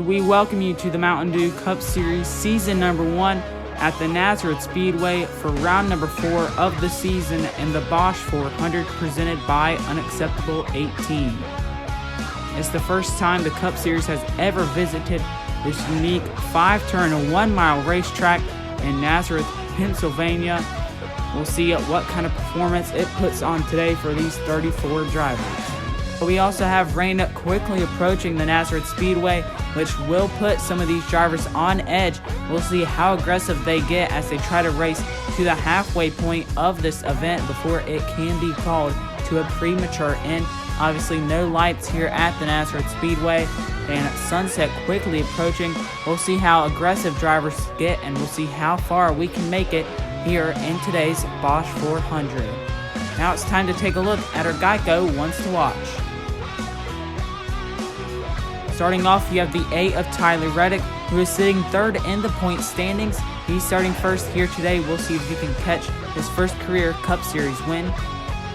we welcome you to the Mountain Dew Cup Series Season number 1 at the Nazareth Speedway for round number 4 of the season in the Bosch 400 presented by Unacceptable 18. It's the first time the Cup Series has ever visited this unique 5-turn, 1-mile racetrack in Nazareth, Pennsylvania. We'll see what kind of performance it puts on today for these 34 drivers. We also have rain quickly approaching the Nazareth Speedway, which will put some of these drivers on edge. We'll see how aggressive they get as they try to race to the halfway point of this event before it can be called to a premature end. Obviously, no lights here at the Nazareth Speedway, and sunset quickly approaching. We'll see how aggressive drivers get, and we'll see how far we can make it here in today's Bosch 400. Now it's time to take a look at our Geico Ones to Watch. Starting off, you have the A of Tyler Reddick, who is sitting third in the point standings. He's starting first here today. We'll see if he can catch his first career Cup Series win.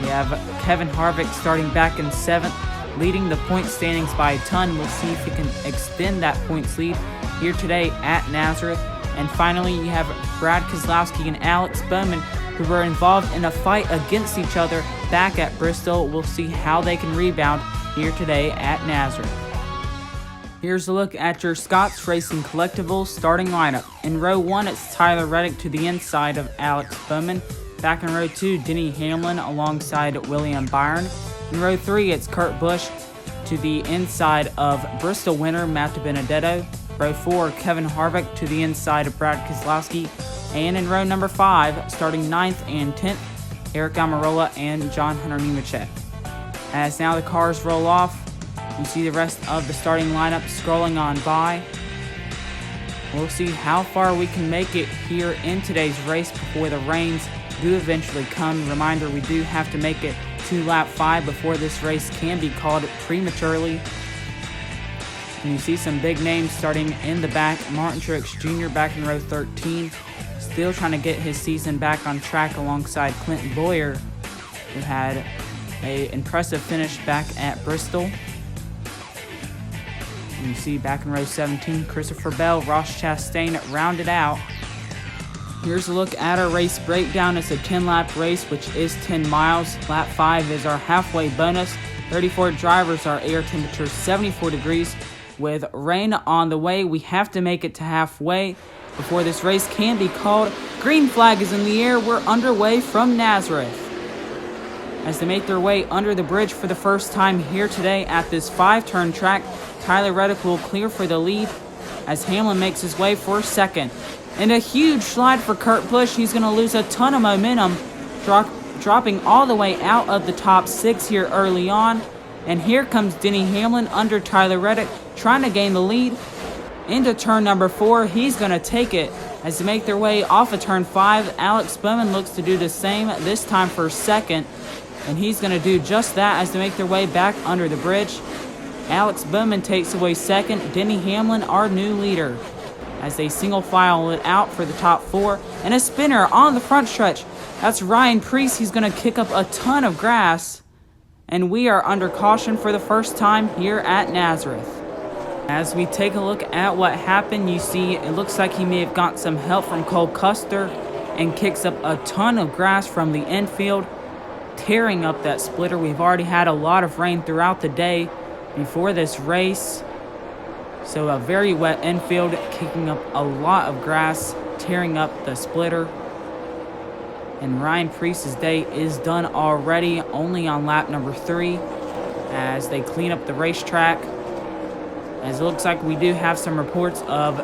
You have Kevin Harvick starting back in 7th, leading the point standings by a ton. We'll see if he can extend that points lead here today at Nazareth. And finally, you have Brad Keselowski and Alex Bowman, who were involved in a fight against each other back at Bristol. We'll see how they can rebound here today at Nazareth. Here's a look at your Scott's Racing Collectibles starting lineup. In row 1, it's Tyler Reddick to the inside of Alex Bowman. Back in row 2, Denny Hamlin alongside William Byron. In row 3, it's Kurt Busch to the inside of Bristol winner Matt DiBenedetto. Row 4, Kevin Harvick to the inside of Brad Keselowski. And in row number 5, starting 9th and 10th, Eric Almirola and John Hunter Nemechek. As now the cars roll off, you see the rest of the starting lineup scrolling on by. We'll see how far we can make it here in today's race before the rains do eventually come. Reminder, we do have to make it to lap 5 before this race can be called prematurely. And you see some big names starting in the back. Martin Truex Jr. back in row 13, still trying to get his season back on track alongside Clinton Boyer, who had an impressive finish back at Bristol. And you see back in row 17, Christopher Bell, Ross Chastain rounded out. Here's a look at our race breakdown. It's a 10-lap race, which is 10 miles. Lap 5 is our halfway bonus. 34 drivers, our air temperature 74 degrees. With rain on the way, we have to make it to halfway before this race can be called. Green flag is in the air. We're underway from Nazareth. As they make their way under the bridge for the first time here today at this 5-turn track, Tyler Reddick will clear for the lead as Hamlin makes his way for second. And a huge slide for Kurt Busch. He's going to lose a ton of momentum, dropping all the way out of the top 6 here early on. And here comes Denny Hamlin under Tyler Reddick, trying to gain the lead. Into turn number 4, he's going to take it. As they make their way off of turn 5, Alex Bowman looks to do the same, this time for second. And he's going to do just that as they make their way back under the bridge. Alex Bowman takes away second. Denny Hamlin, our new leader, as they single file it out for the top 4. And a spinner on the front stretch. That's Ryan Preece. He's going to kick up a ton of grass. And we are under caution for the first time here at Nazareth. As we take a look at what happened, you see it looks like he may have got some help from Cole Custer and kicks up a ton of grass from the infield, tearing up that splitter. We've already had a lot of rain throughout the day before this race, so a very wet infield, kicking up a lot of grass, tearing up the splitter. And Ryan Preece's day is done already, only on lap number 3, as they clean up the racetrack. As it looks like we do have some reports of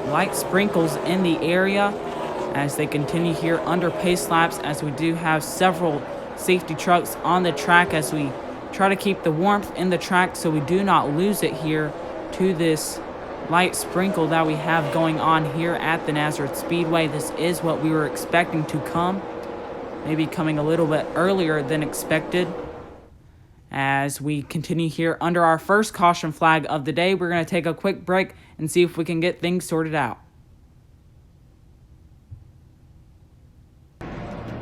light sprinkles in the area as they continue here under pace laps, as we do have several safety trucks on the track as we try to keep the warmth in the track so we do not lose it here to this light sprinkle that we have going on here at the Nazareth Speedway. This is what we were expecting to come, maybe coming a little bit earlier than expected. As we continue here under our first caution flag of the day, we're going to take a quick break and see if we can get things sorted out.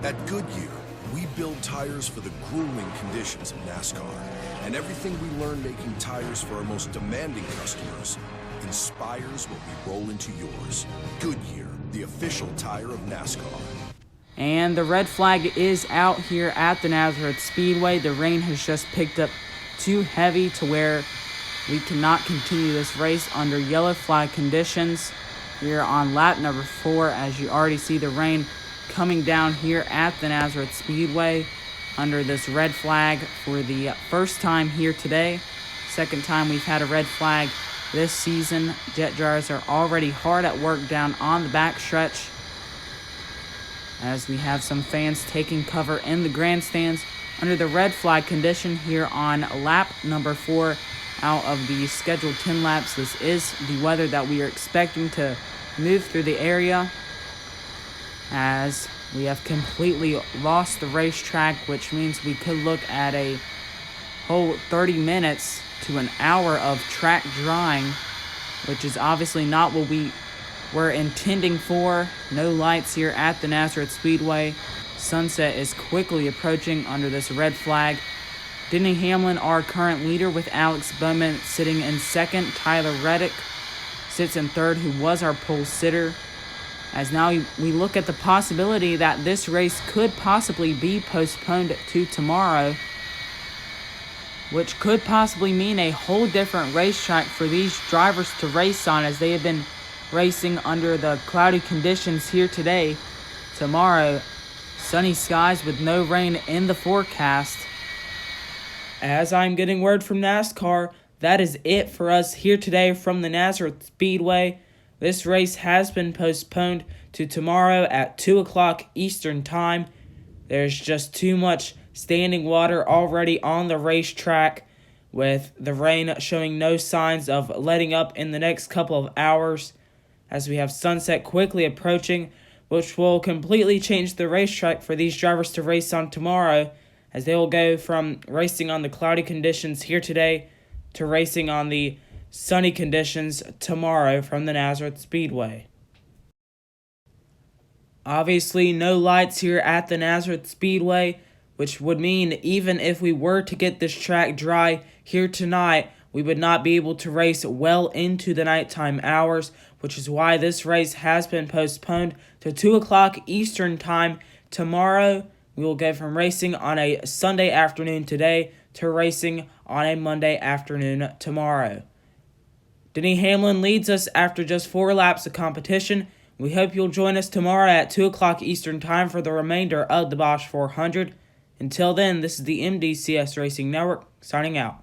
At Goodyear, we build tires for the grueling conditions of NASCAR, and everything we learn making tires for our most demanding customers inspires what we roll into yours. Goodyear, the official tire of NASCAR. And the red flag is out here at the Nazareth Speedway. The rain has just picked up too heavy to where we cannot continue this race under yellow flag conditions here on lap number 4, as you already see the rain coming down here at the Nazareth Speedway under this red flag for the first time here today. Second time we've had a red flag this season. Jet drivers are already hard at work down on the backstretch, as we have some fans taking cover in the grandstands under the red flag condition here on lap number 4 out of the scheduled 10 laps. This is the weather that we are expecting to move through the area, as we have completely lost the racetrack, which means we could look at a whole 30 minutes to an hour of track drying, which is obviously not what we were intending for. No lights here at the Nazareth Speedway. Sunset is quickly approaching under this red flag. Denny Hamlin, our current leader, with Alex Bowman sitting in second. Tyler Reddick sits in third, who was our pole sitter. As now we look at the possibility that this race could possibly be postponed to tomorrow, which could possibly mean a whole different racetrack for these drivers to race on, as they have been racing under the cloudy conditions here today. Tomorrow, sunny skies with no rain in the forecast. As I'm getting word from NASCAR, that is it for us here today from the Nazareth Speedway. This race has been postponed to tomorrow at 2 o'clock Eastern Time. There's just too much standing water already on the racetrack, with the rain showing no signs of letting up in the next couple of hours, as we have sunset quickly approaching, which will completely change the racetrack for these drivers to race on tomorrow, as they will go from racing on the cloudy conditions here today to racing on the sunny conditions tomorrow from the Nazareth Speedway. Obviously, no lights here at the Nazareth Speedway, which would mean even if we were to get this track dry here tonight, we would not be able to race well into the nighttime hours, which is why this race has been postponed to 2 o'clock Eastern Time tomorrow. We will go from racing on a Sunday afternoon today to racing on a Monday afternoon tomorrow. Denny Hamlin leads us after just 4 laps of competition. We hope you'll join us tomorrow at 2 o'clock Eastern Time for the remainder of the Bosch 400. Until then, this is the MDCS Racing Network signing out.